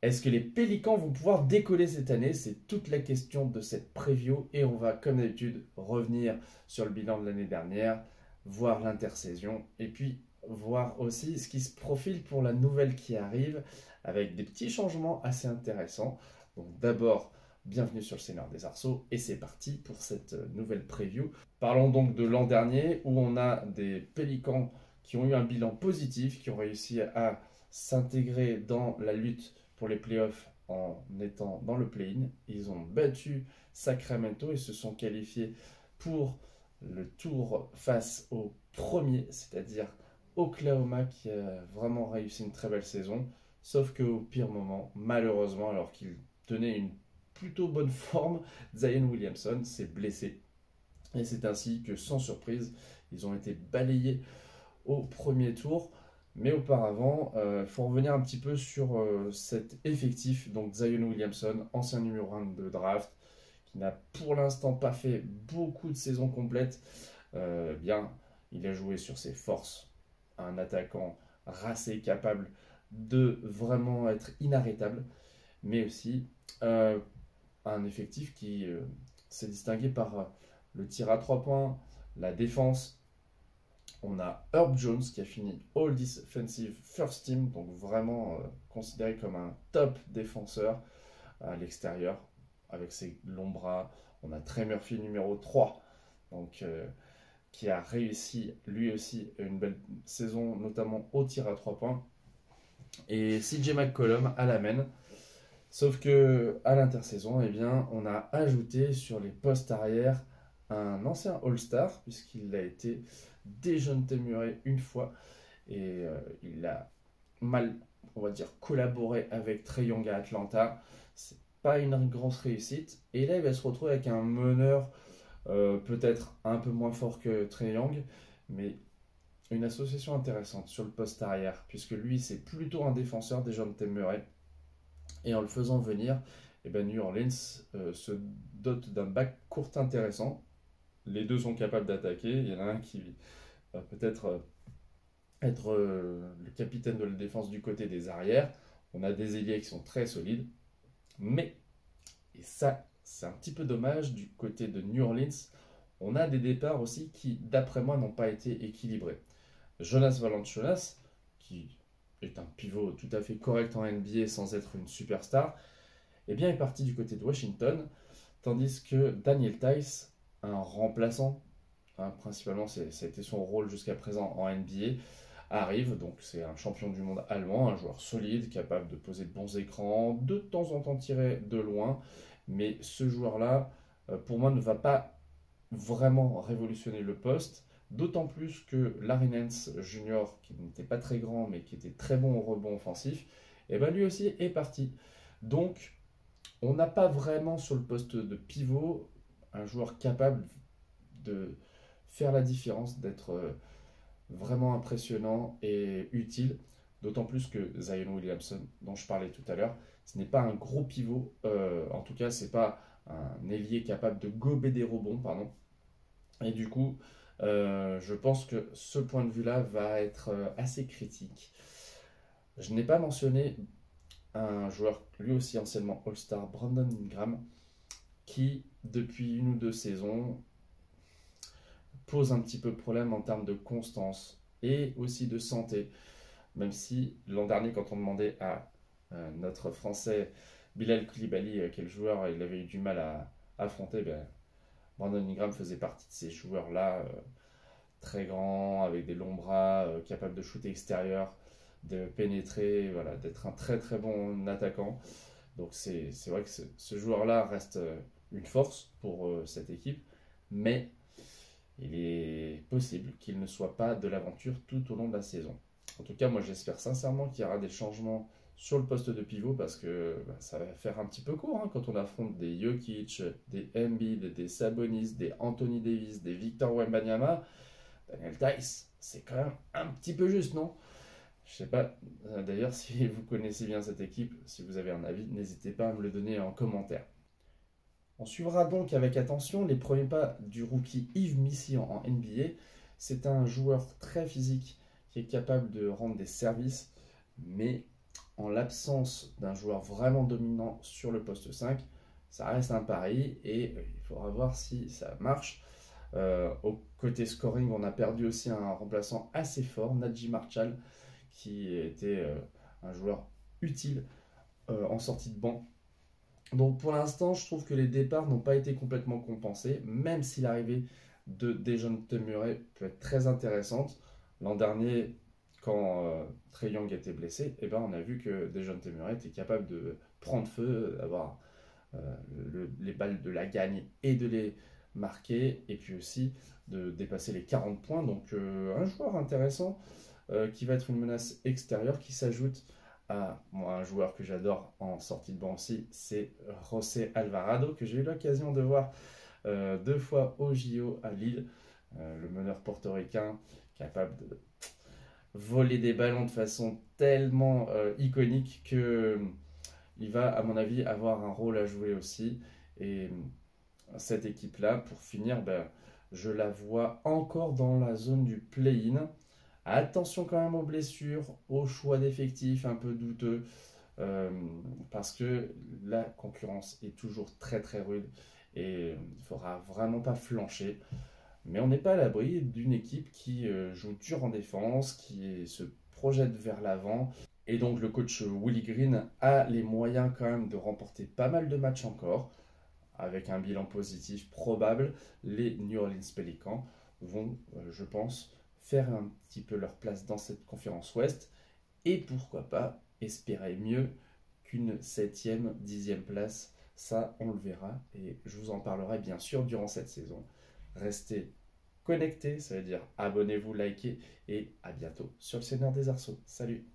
Est-ce que les Pélicans vont pouvoir décoller cette année? C'est toute la question de cette preview et on va comme d'habitude revenir sur le bilan de l'année dernière, voir l'intersaison et puis voir aussi ce qui se profile pour la nouvelle qui arrive avec des petits changements assez intéressants. Donc d'abord, bienvenue sur le Seigneur des Arceaux et c'est parti pour cette nouvelle preview. Parlons donc de l'an dernier où on a des Pélicans qui ont eu un bilan positif, qui ont réussi à s'intégrer dans la lutte pour les playoffs en étant dans le play-in. Ils ont battu Sacramento et se sont qualifiés pour le tour face au premier, c'est-à-dire Oklahoma qui a vraiment réussi une très belle saison. Sauf qu'au pire moment, malheureusement, alors qu'il tenait une plutôt bonne forme, Zion Williamson s'est blessé. Et c'est ainsi que, sans surprise, ils ont été balayés au premier tour. Mais auparavant, il faut revenir un petit peu sur cet effectif. Donc Zion Williamson, ancien numéro 1 de draft, qui n'a pour l'instant pas fait beaucoup de saisons complètes. Bien, il a joué sur ses forces. Un attaquant racé, capable de vraiment être inarrêtable. Mais aussi un effectif qui s'est distingué par le tir à 3 points, la défense. On a Herb Jones qui a fini All Defensive First Team, donc vraiment considéré comme un top défenseur à l'extérieur avec ses longs bras. On a Trey Murphy numéro 3, donc, qui a réussi lui aussi une belle saison, notamment au tir à 3 points. Et CJ McCollum à la main. Sauf que à l'intersaison, eh bien, on a ajouté sur les postes arrière un ancien All-Star, puisqu'il a été DeJounte Murray une fois, et il a mal, on va dire, collaboré avec Trae Young à Atlanta. C'est pas une grosse réussite. Et là, il va se retrouver avec un meneur peut-être un peu moins fort que Trae Young, mais une association intéressante sur le poste arrière, puisque lui, c'est plutôt un défenseur, DeJounte Murray. Et en le faisant venir, eh ben New Orleans se dote d'un back court intéressant. Les deux sont capables d'attaquer. Il y en a un qui va peut-être être le capitaine de la défense du côté des arrières. On a des ailiers qui sont très solides. Mais, et ça c'est un petit peu dommage, du côté de New Orleans, on a des départs aussi qui, d'après moi, n'ont pas été équilibrés. Jonas Valanciunas, qui est un pivot tout à fait correct en NBA sans être une superstar, eh bien, est parti du côté de Washington, tandis que Daniel Theis, un remplaçant, hein, principalement ça a été son rôle jusqu'à présent en NBA, arrive, donc c'est un champion du monde allemand, un joueur solide, capable de poser de bons écrans, de temps en temps tirer de loin, mais ce joueur-là, pour moi, ne va pas vraiment révolutionner le poste, d'autant plus que Larry Nance Jr., qui n'était pas très grand, mais qui était très bon au rebond offensif, et ben lui aussi est parti. Donc, on n'a pas vraiment sur le poste de pivot un joueur capable de faire la différence, d'être vraiment impressionnant et utile. D'autant plus que Zion Williamson, dont je parlais tout à l'heure, ce n'est pas un gros pivot, en tout cas, ce n'est pas un ailier capable de gober des rebonds, pardon. Et du coup, je pense que ce point de vue-là va être assez critique. Je n'ai pas mentionné un joueur, lui aussi anciennement All-Star, Brandon Ingram, qui, depuis une ou deux saisons, pose un petit peu problème en termes de constance et aussi de santé. Même si l'an dernier, quand on demandait à notre Français Bilal Koulibaly quel joueur il avait eu du mal à affronter, ben, Brandon Ingram faisait partie de ces joueurs-là, très grands, avec des longs bras, capables de shooter extérieur, de pénétrer, voilà, d'être un très très bon attaquant. Donc c'est vrai que ce joueur-là reste une force pour cette équipe, mais il est possible qu'il ne soit pas de l'aventure tout au long de la saison. En tout cas, moi j'espère sincèrement qu'il y aura des changements sur le poste de pivot parce que bah, ça va faire un petit peu court hein, quand on affronte des Jokic, des Embiid, des Sabonis, des Anthony Davis, des Victor Wembanyama. Daniel Theis, c'est quand même un petit peu juste, non? Je sais pas, d'ailleurs, si vous connaissez bien cette équipe, si vous avez un avis, n'hésitez pas à me le donner en commentaire. On suivra donc avec attention les premiers pas du rookie Yves Missi en NBA. C'est un joueur très physique qui est capable de rendre des services, mais en l'absence d'un joueur vraiment dominant sur le poste 5, ça reste un pari et il faudra voir si ça marche. Au côté scoring, on a perdu aussi un remplaçant assez fort, Nadji Marchal, qui était un joueur utile en sortie de banc. Donc pour l'instant, je trouve que les départs n'ont pas été complètement compensés, même si l'arrivée de Dejounte Murray peut être très intéressante. L'an dernier, quand Trae Young était blessé, eh ben, on a vu que Dejounte Murray était capable de prendre feu, d'avoir les balles de la gagne et de les marquer, et puis aussi de dépasser les 40 points. Donc un joueur intéressant qui va être une menace extérieure qui s'ajoute à moi, un joueur que j'adore en sortie de banc aussi, c'est José Alvarado, que j'ai eu l'occasion de voir 2 fois au JO à Lille, le meneur portoricain capable de voler des ballons de façon tellement iconique que il va, à mon avis, avoir un rôle à jouer aussi. Et cette équipe-là, pour finir, ben, je la vois encore dans la zone du play-in. Attention quand même aux blessures, aux choix d'effectifs un peu douteux, euh, parce que la concurrence est toujours très très rude et il ne faudra vraiment pas flancher. Mais on n'est pas à l'abri d'une équipe qui joue dur en défense, qui se projette vers l'avant. Et donc le coach Willie Green a les moyens quand même de remporter pas mal de matchs encore. Avec un bilan positif probable, les New Orleans Pelicans vont, je pense, faire un petit peu leur place dans cette conférence Ouest. Et pourquoi pas espérer mieux qu'une 7e, 10e place. Ça, on le verra. Et je vous en parlerai bien sûr durant cette saison. Restez connectés, ça veut dire abonnez-vous, likez et à bientôt sur le Seigneur des Arceaux. Salut!